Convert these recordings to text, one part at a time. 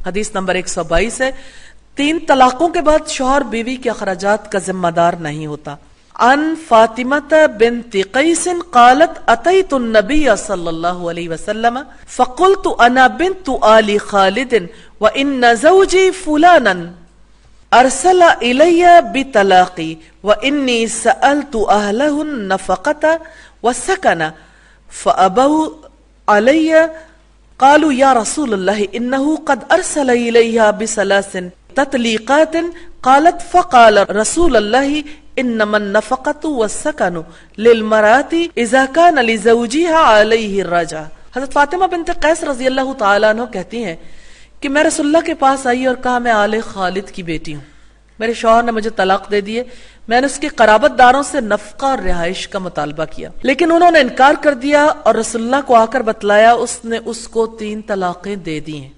حدیث نمبر 122 ہے، 3 طلاقوں کے بعد شوہر بیوی کے اخراجات کا ذمہ دار نہیں ہوتا۔ عن فاطمة بنت قیس قالت اتیت النبی صلی اللہ علیہ وسلم فقلت انا بنت آل خالد وان زوجی فلانا ارسل الی بطلاقی وانی سألت اہلہ النفقة والسکن فابوا علی قالوا یا رسول اللہ انه قد ارسل الیہا بثلاث تطلیقات قالت فقال رسول اللہ انما النفقة والسکن للمرأة اذا كان لزوجها علیہ الرجعہ۔ حضرت فاطمہ بنت قیس رضی اللہ تعالیٰ عنہ کہتی ہیں کہ میں رسول اللہ کے پاس آئی اور کہا میں آل خالد کی بیٹی ہوں، میرے شوہر نے مجھے طلاق دے دیے، میں نے اس کے قرابت داروں سے نفقہ اور رہائش کا مطالبہ کیا لیکن انہوں نے انکار کر دیا اور رسول اللہ کو آ کر بتلایا، اس نے اس کو 3 طلاقیں دے دی ہیں۔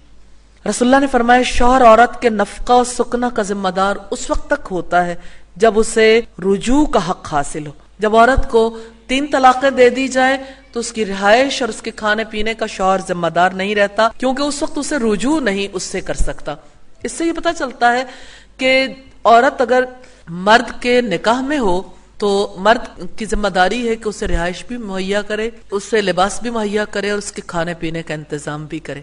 رسول اللہ نے فرمایا شوہر عورت کے نفقہ و سکنہ کا ذمہ دار اس وقت تک ہوتا ہے جب اسے رجوع کا حق حاصل ہو۔ جب عورت کو 3 طلاقیں دے دی جائے تو اس کی رہائش اور اس کے کھانے پینے کا شوہر ذمہ دار نہیں رہتا، کیونکہ اس وقت اسے رجوع نہیں اس سے کر سکتا۔ اس سے یہ پتہ چلتا ہے کہ عورت اگر مرد کے نکاح میں ہو تو مرد کی ذمہ داری ہے کہ اسے رہائش بھی مہیا کرے، اسے لباس بھی مہیا کرے اور اس کے کھانے پینے کا انتظام بھی کرے۔